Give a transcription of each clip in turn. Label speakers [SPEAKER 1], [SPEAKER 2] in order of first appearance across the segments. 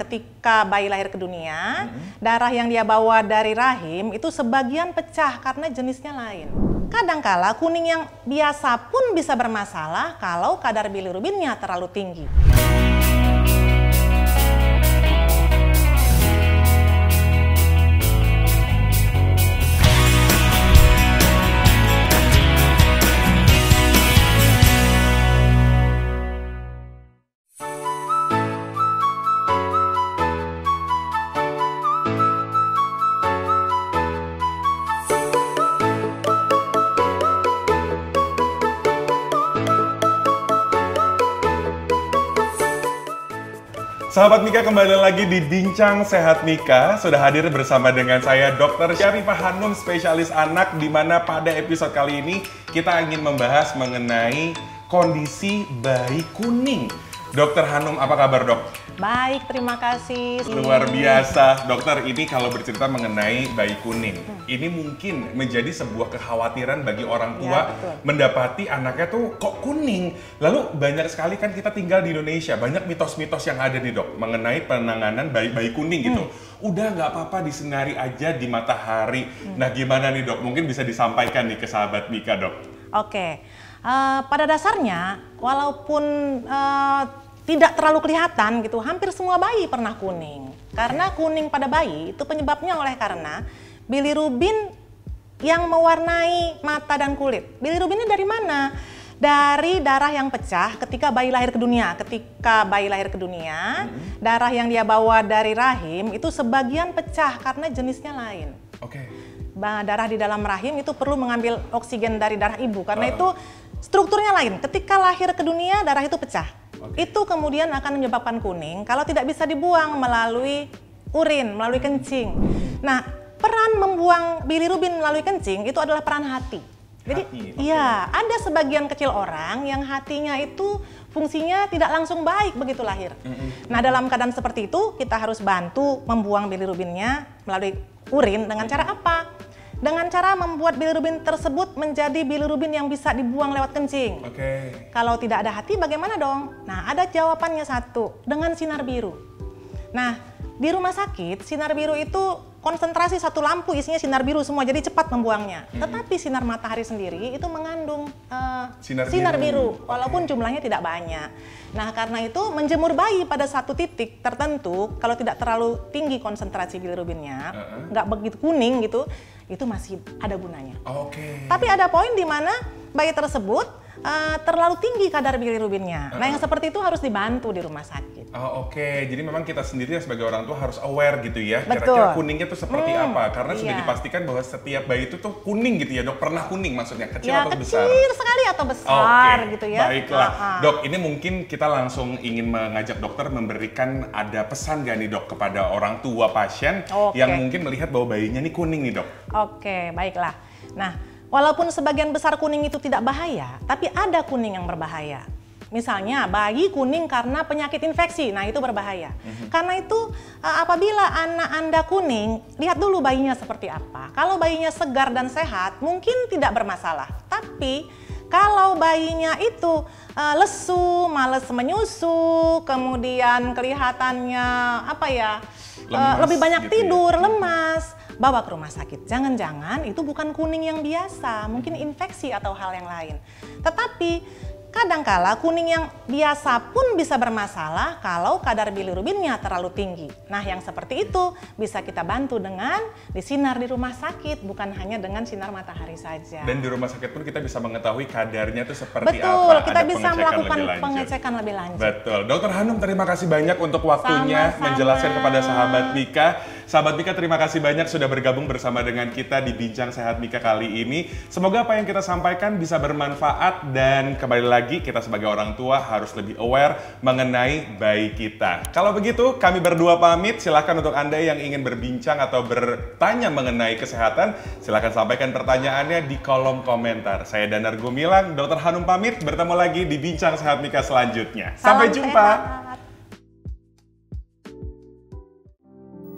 [SPEAKER 1] Ketika bayi lahir ke dunia, darah yang dia bawa dari rahim itu sebagian pecah karena jenisnya lain. Kadangkala kuning yang biasa pun bisa bermasalah kalau kadar bilirubinnya terlalu tinggi.
[SPEAKER 2] Sahabat Mika, kembali lagi di Bincang Sehat Mika. Sudah hadir bersama dengan saya Dr. Syarifah Hanum, spesialis anak, di mana pada episode kali ini kita ingin membahas mengenai kondisi bayi kuning. Dokter Hanum, apa kabar dok?
[SPEAKER 1] Baik, terima kasih.
[SPEAKER 2] Luar biasa. Dokter, ini kalau bercerita mengenai bayi kuning, ini mungkin menjadi sebuah kekhawatiran bagi orang tua mendapati anaknya tuh kok kuning. Lalu banyak sekali kan kita tinggal di Indonesia, banyak mitos-mitos yang ada nih dok, mengenai penanganan bayi kuning gitu. Udah nggak apa-apa disinari aja di matahari. Nah gimana nih dok, mungkin bisa disampaikan nih ke sahabat Mika dok?
[SPEAKER 1] Oke, pada dasarnya walaupun tidak terlalu kelihatan gitu, hampir semua bayi pernah kuning. Karena kuning pada bayi itu penyebabnya karena bilirubin yang mewarnai mata dan kulit. Bilirubin ini dari mana? Dari darah yang pecah ketika bayi lahir ke dunia. Ketika bayi lahir ke dunia, darah yang dia bawa dari rahim itu sebagian pecah karena jenisnya lain. Darah di dalam rahim itu perlu mengambil oksigen dari darah ibu, karena itu strukturnya lain. Ketika lahir ke dunia, darah itu pecah. Itu kemudian akan menyebabkan kuning kalau tidak bisa dibuang melalui urin, melalui kencing. Nah, peran membuang bilirubin melalui kencing itu adalah peran hati. Jadi, iya, ada sebagian kecil orang yang hatinya itu fungsinya tidak langsung baik begitu lahir. Nah, dalam keadaan seperti itu, kita harus bantu membuang bilirubinnya melalui urin dengan cara apa? Dengan cara membuat bilirubin tersebut menjadi bilirubin yang bisa dibuang lewat kencing. Kalau tidak ada hati bagaimana dong? Nah, ada jawabannya satu, dengan sinar biru. Nah, di rumah sakit sinar biru itu konsentrasi satu lampu isinya sinar biru semua, jadi cepat membuangnya. Tetapi sinar matahari sendiri itu mengandung sinar biru, walaupun jumlahnya tidak banyak. Nah, karena itu menjemur bayi pada satu titik tertentu, kalau tidak terlalu tinggi konsentrasi bilirubinnya, nggak begitu kuning gitu, itu masih ada gunanya. Tapi ada poin di mana bayi tersebut terlalu tinggi kadar bilirubinnya. Nah, yang seperti itu harus dibantu di rumah sakit.
[SPEAKER 2] Jadi memang kita sendiri sebagai orang tua harus aware gitu ya. Kira-kira kuningnya tuh seperti apa? Karena sudah dipastikan bahwa setiap bayi itu tuh kuning gitu ya dok. Pernah kuning maksudnya, kecil atau besar?
[SPEAKER 1] Kecil sekali atau besar gitu ya.
[SPEAKER 2] Baiklah. Dok, ini mungkin kita langsung ingin mengajak dokter memberikan ada pesan gak nih dok kepada orang tua pasien yang mungkin melihat bahwa bayinya nih kuning nih dok?
[SPEAKER 1] Baiklah. Nah, walaupun sebagian besar kuning itu tidak bahaya, tapi ada kuning yang berbahaya. Misalnya bayi kuning karena penyakit infeksi, nah itu berbahaya. Karena itu apabila anak Anda kuning, lihat dulu bayinya seperti apa. Kalau bayinya segar dan sehat, mungkin tidak bermasalah. Tapi kalau bayinya itu lesu, malas menyusu, kemudian kelihatannya lebih banyak tidur, lemas, bawa ke rumah sakit. Jangan-jangan itu bukan kuning yang biasa, mungkin infeksi atau hal yang lain. Tetapi kadangkala kuning yang biasa pun bisa bermasalah kalau kadar bilirubinnya terlalu tinggi. Nah, yang seperti itu bisa kita bantu dengan disinar di rumah sakit, bukan hanya dengan sinar matahari saja.
[SPEAKER 2] Dan di rumah sakit pun kita bisa mengetahui kadarnya itu seperti apa.
[SPEAKER 1] Betul, kita bisa melakukan pengecekan lebih lanjut.
[SPEAKER 2] Betul. Dokter Hanum, terima kasih banyak untuk waktunya menjelaskan kepada sahabat Mika. Sahabat Mika, terima kasih banyak sudah bergabung bersama dengan kita di Bincang Sehat Mika kali ini. Semoga apa yang kita sampaikan bisa bermanfaat, dan kembali lagi kita sebagai orang tua harus lebih aware mengenai bayi kita. Kalau begitu, kami berdua pamit. Silahkan untuk Anda yang ingin berbincang atau bertanya mengenai kesehatan, silahkan sampaikan pertanyaannya di kolom komentar. Saya Danar Gumilang, Dokter Hanum pamit. Bertemu lagi di Bincang Sehat Mika selanjutnya. Sampai jumpa.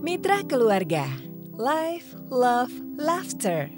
[SPEAKER 3] Mitra Keluarga, Life, Love, Laughter.